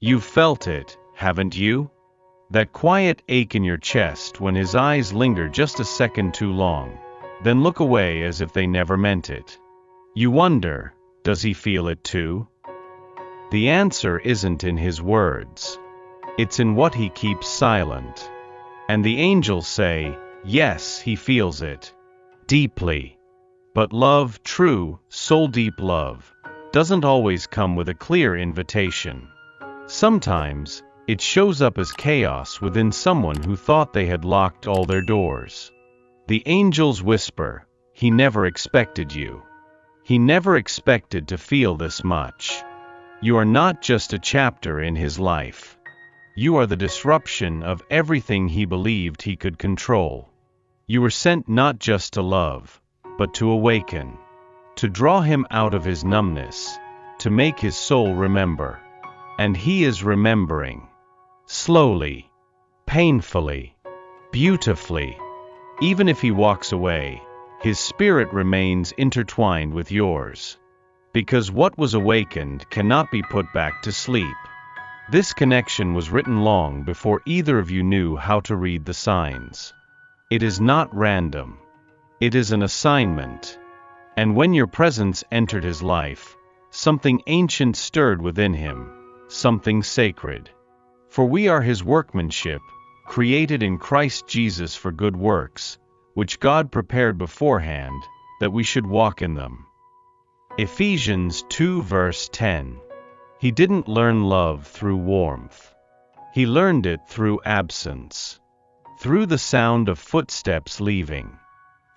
You've felt it, haven't you? That quiet ache in your chest when his eyes linger just a second too long, then look away as if they never meant it. You wonder, does he feel it too? The answer isn't in his words. It's in what he keeps silent. And the angels say, yes, he feels it. Deeply. But love, true, soul-deep love, doesn't always come with a clear invitation. Sometimes, it shows up as chaos within someone who thought they had locked all their doors. The angels whisper, he never expected you. He never expected to feel this much. You are not just a chapter in his life. You are the disruption of everything he believed he could control. You were sent not just to love, but to awaken, to draw him out of his numbness, to make his soul remember. And he is remembering. Slowly, painfully, beautifully. Even if he walks away, his spirit remains intertwined with yours. Because what was awakened cannot be put back to sleep. This connection was written long before either of you knew how to read the signs. It is not random. It is an assignment. And when your presence entered his life, something ancient stirred within him, something sacred. For we are his workmanship, created in Christ Jesus for good works, which God prepared beforehand, that we should walk in them. Ephesians 2 verse 10. He didn't learn love through warmth. He learned it through absence. Through the sound of footsteps leaving.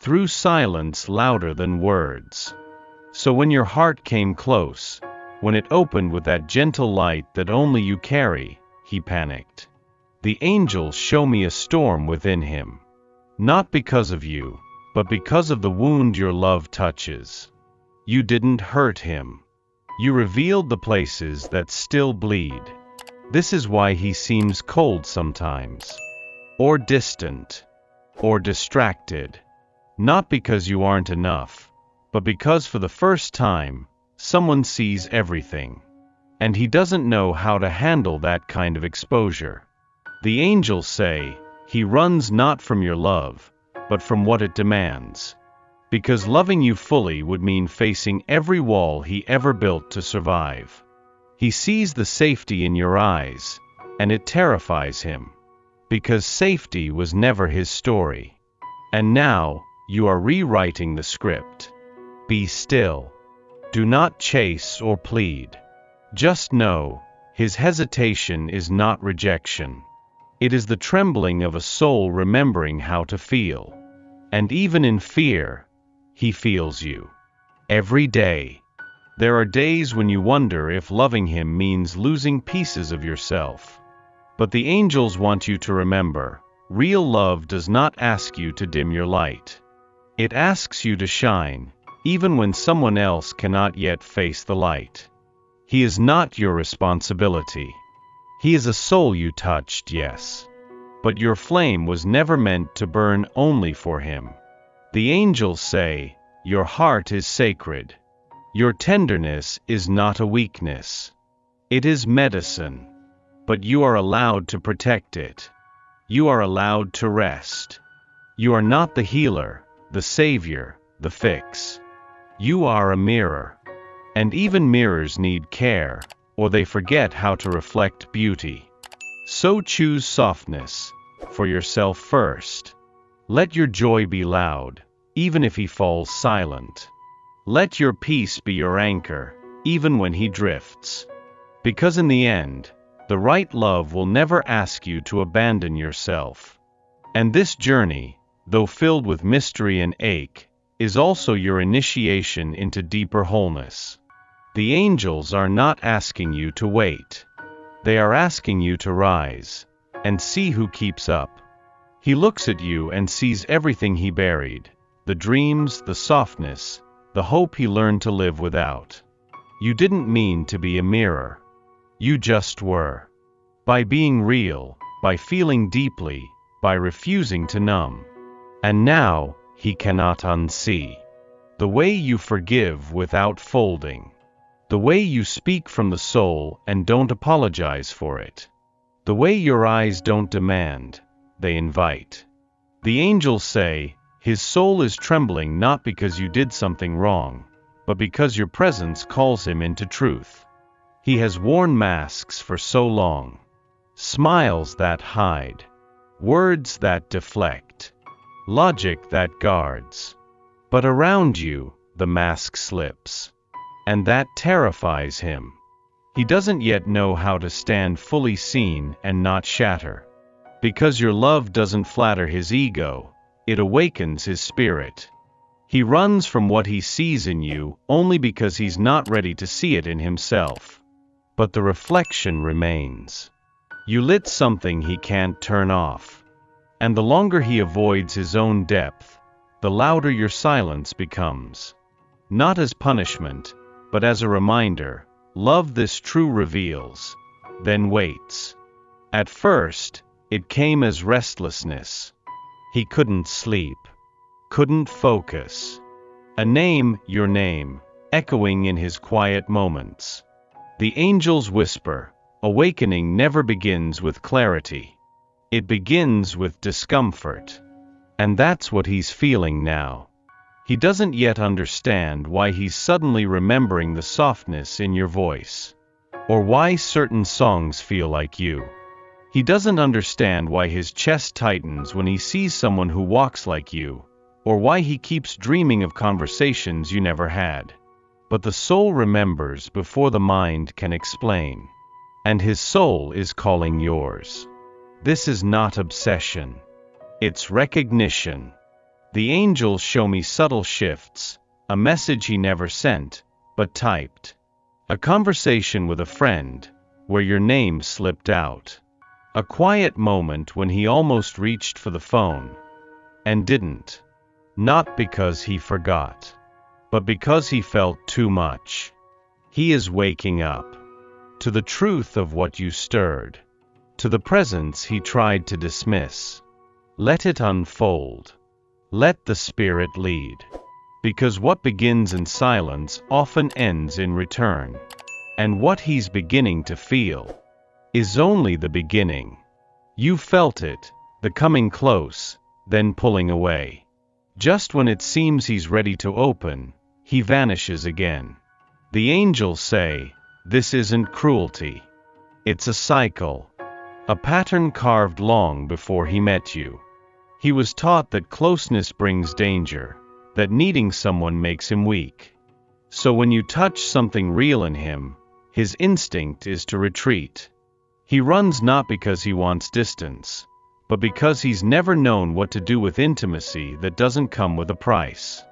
Through silence louder than words. So when your heart came close, when it opened with that gentle light that only you carry, he panicked. The angels show me a storm within him. Not because of you, but because of the wound your love touches. You didn't hurt him. You revealed the places that still bleed. This is why he seems cold sometimes. Or distant. Or distracted. Not because you aren't enough, but because for the first time, someone sees everything. And he doesn't know how to handle that kind of exposure. The angels say, he runs not from your love, but from what it demands. Because loving you fully would mean facing every wall he ever built to survive. He sees the safety in your eyes, and it terrifies him. Because safety was never his story. And now, you are rewriting the script. Be still. Do not chase or plead. Just know, his hesitation is not rejection. It is the trembling of a soul remembering how to feel. And even in fear, he feels you. Every day. There are days when you wonder if loving him means losing pieces of yourself. But the angels want you to remember, real love does not ask you to dim your light. It asks you to shine, even when someone else cannot yet face the light. He is not your responsibility. He is a soul you touched, yes. But your flame was never meant to burn only for him. The angels say, your heart is sacred. Your tenderness is not a weakness. It is medicine. But you are allowed to protect it. You are allowed to rest. You are not the healer, the savior, the fix. You are a mirror. And even mirrors need care, or they forget how to reflect beauty. So choose softness, for yourself first. Let your joy be loud, even if he falls silent. Let your peace be your anchor, even when he drifts. Because in the end, the right love will never ask you to abandon yourself. And this journey, though filled with mystery and ache, is also your initiation into deeper wholeness. The angels are not asking you to wait. They are asking you to rise, and see who keeps up. He looks at you and sees everything he buried, the dreams, the softness, the hope he learned to live without. You didn't mean to be a mirror. You just were. By being real, by feeling deeply, by refusing to numb. And now, he cannot unsee. The way you forgive without folding. The way you speak from the soul and don't apologize for it. The way your eyes don't demand, they invite. The angels say, his soul is trembling not because you did something wrong, but because your presence calls him into truth. He has worn masks for so long. Smiles that hide. Words that deflect. Logic that guards. But around you, the mask slips. And that terrifies him. He doesn't yet know how to stand fully seen and not shatter. Because your love doesn't flatter his ego, it awakens his spirit. He runs from what he sees in you only because he's not ready to see it in himself. But the reflection remains. You lit something he can't turn off. And the longer he avoids his own depth, the louder your silence becomes. Not as punishment, but as a reminder, love this true reveals, then waits. At first, it came as restlessness. He couldn't sleep, couldn't focus. A name, your name, echoing in his quiet moments. The angels whisper, awakening never begins with clarity. It begins with discomfort. And that's what he's feeling now. He doesn't yet understand why he's suddenly remembering the softness in your voice. Or why certain songs feel like you. He doesn't understand why his chest tightens when he sees someone who walks like you, or why he keeps dreaming of conversations you never had. But the soul remembers before the mind can explain. And his soul is calling yours. This is not obsession. It's recognition. The angels show me subtle shifts, a message he never sent, but typed. A conversation with a friend, where your name slipped out. A quiet moment when he almost reached for the phone, and didn't. Not because he forgot, but because he felt too much. He is waking up. To the truth of what you stirred. To the presence he tried to dismiss. Let it unfold. Let the spirit lead. Because what begins in silence often ends in return. And what he's beginning to feel is only the beginning. You felt it, the coming close, then pulling away. Just when it seems he's ready to open, he vanishes again. The angels say, this isn't cruelty. It's a cycle. A pattern carved long before he met you. He was taught that closeness brings danger, that needing someone makes him weak. So when you touch something real in him, his instinct is to retreat. He runs not because he wants distance, but because he's never known what to do with intimacy that doesn't come with a price.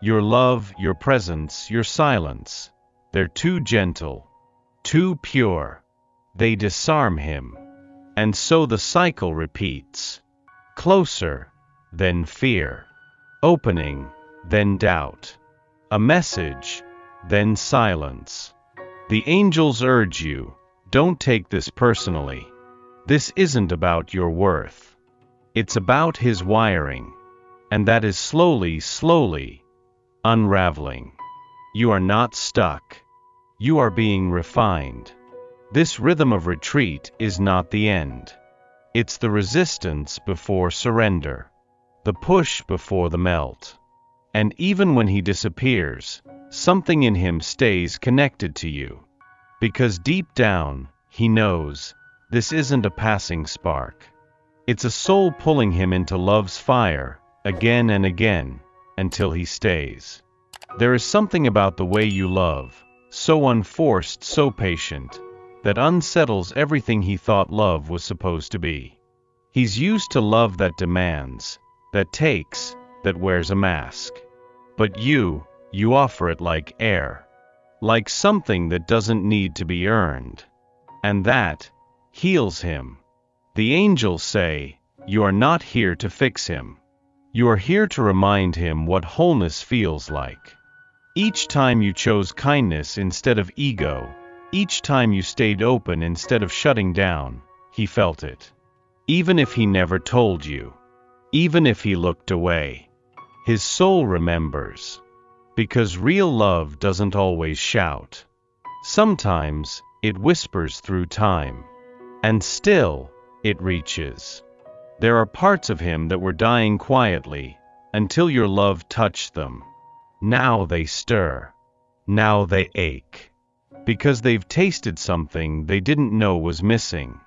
Your love, your presence, your silence, they're too gentle, too pure. They disarm him. And so the cycle repeats. Closer, then fear. Opening, then doubt. A message, then silence. The angels urge you, don't take this personally. This isn't about your worth. It's about his wiring. And that is slowly, unraveling. You are not stuck. You are being refined. This rhythm of retreat is not the end. It's the resistance before surrender. The push before the melt. And even when he disappears, something in him stays connected to you. Because deep down, he knows, this isn't a passing spark. It's a soul pulling him into love's fire, again and again, until he stays. There is something about the way you love, so unforced, so patient, that unsettles everything he thought love was supposed to be. He's used to love that demands, that takes, that wears a mask. But you offer it like air. Like something that doesn't need to be earned. And that heals him. The angels say, you are not here to fix him. You are here to remind him what wholeness feels like. Each time you chose kindness instead of ego, each time you stayed open instead of shutting down, he felt it. Even if he never told you. Even if he looked away. His soul remembers. Because real love doesn't always shout. Sometimes, it whispers through time. And still, it reaches. There are parts of him that were dying quietly, until your love touched them. Now they stir. Now they ache. Because they've tasted something they didn't know was missing.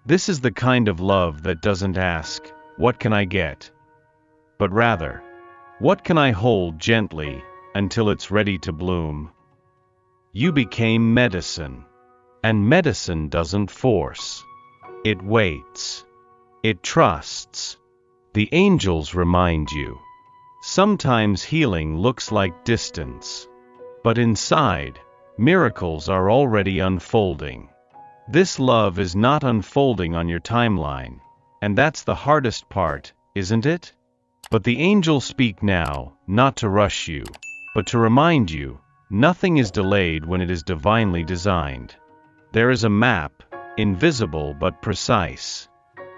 This is the kind of love that doesn't ask, "What can I get?" but rather, "What can I hold gently, until it's ready to bloom?" You became medicine. And medicine doesn't force. It waits. It trusts. The angels remind you. Sometimes healing looks like distance. But inside, miracles are already unfolding. This love is not unfolding on your timeline, and that's the hardest part, isn't it? But the angels speak now, not to rush you, but to remind you, nothing is delayed when it is divinely designed. There is a map, invisible but precise.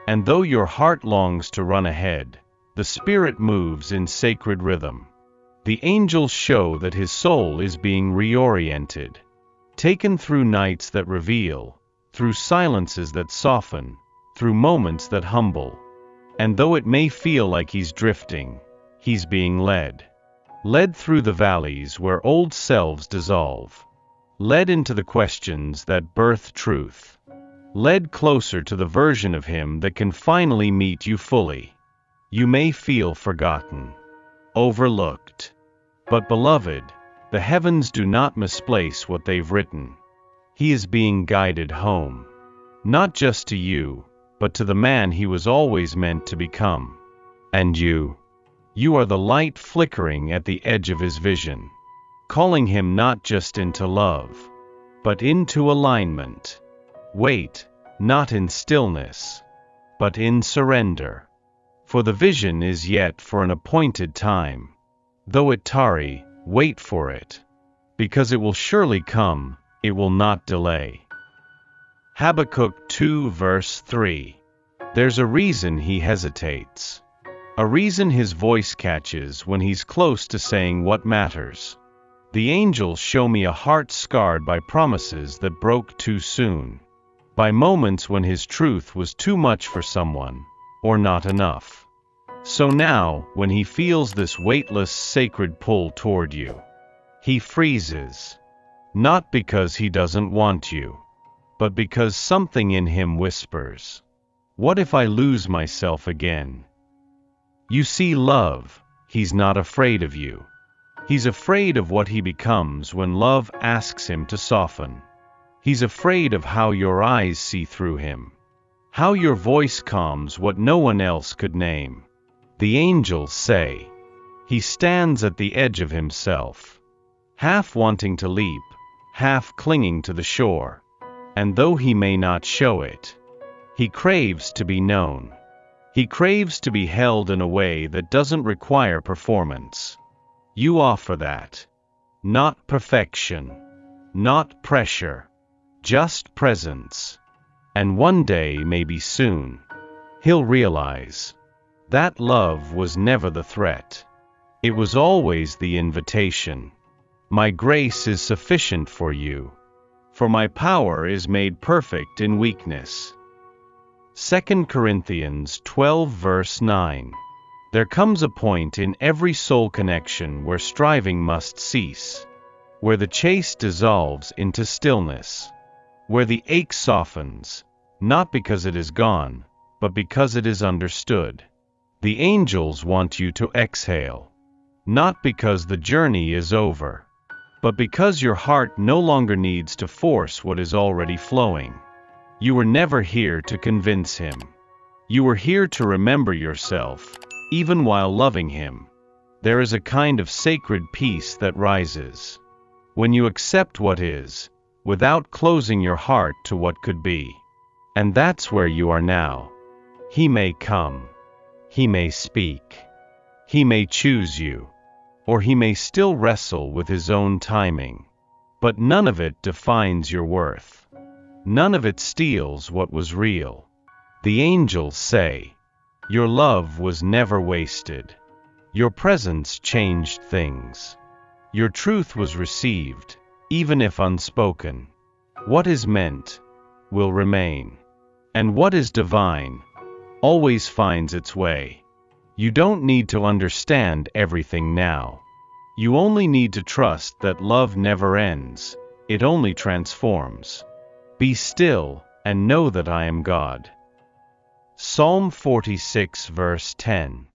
And though your heart longs to run ahead, the spirit moves in sacred rhythm. The angels show that his soul is being reoriented, taken through nights that reveal, through silences that soften, through moments that humble. And though it may feel like he's drifting, he's being led. Led through the valleys where old selves dissolve. Led into the questions that birth truth. Led closer to the version of him that can finally meet you fully. You may feel forgotten, overlooked. But beloved, the heavens do not misplace what they've written. He is being guided home. Not just to you, but to the man he was always meant to become. And you are the light flickering at the edge of his vision, calling him not just into love, but into alignment. Wait, not in stillness, but in surrender. For the vision is yet for an appointed time. Though it tarry, wait for it. Because it will surely come, it will not delay. Habakkuk 2 verse 3. There's a reason he hesitates. A reason his voice catches when he's close to saying what matters. The angels show me a heart scarred by promises that broke too soon. By moments when his truth was too much for someone, or not enough. So now, when he feels this weightless sacred pull toward you, he freezes. Not because he doesn't want you, but because something in him whispers, "What if I lose myself again?" You see, love, he's not afraid of you. He's afraid of what he becomes when love asks him to soften. He's afraid of how your eyes see through him. How your voice calms what no one else could name. The angels say, he stands at the edge of himself, half wanting to leap, half clinging to the shore. And though he may not show it, he craves to be known. He craves to be held in a way that doesn't require performance. You offer that. Not perfection. Not pressure. Just presence. And one day, maybe soon, he'll realize that love was never the threat. It was always the invitation. My grace is sufficient for you, for my power is made perfect in weakness. 2 Corinthians 12 verse 9. There comes a point in every soul connection where striving must cease, where the chase dissolves into stillness, where the ache softens, not because it is gone, but because it is understood. The angels want you to exhale, not because the journey is over, but because your heart no longer needs to force what is already flowing. You were never here to convince him. You were here to remember yourself, even while loving him. There is a kind of sacred peace that rises when you accept what is, without closing your heart to what could be. And that's where you are now. He may come. He may speak. He may choose you. Or he may still wrestle with his own timing. But none of it defines your worth. None of it steals what was real. The angels say, your love was never wasted. Your presence changed things. Your truth was received, even if unspoken. What is meant will remain, and what is divine always finds its way. You don't need to understand everything now. You only need to trust that love never ends, it only transforms. Be still, and know that I am God. Psalm 46 verse 10.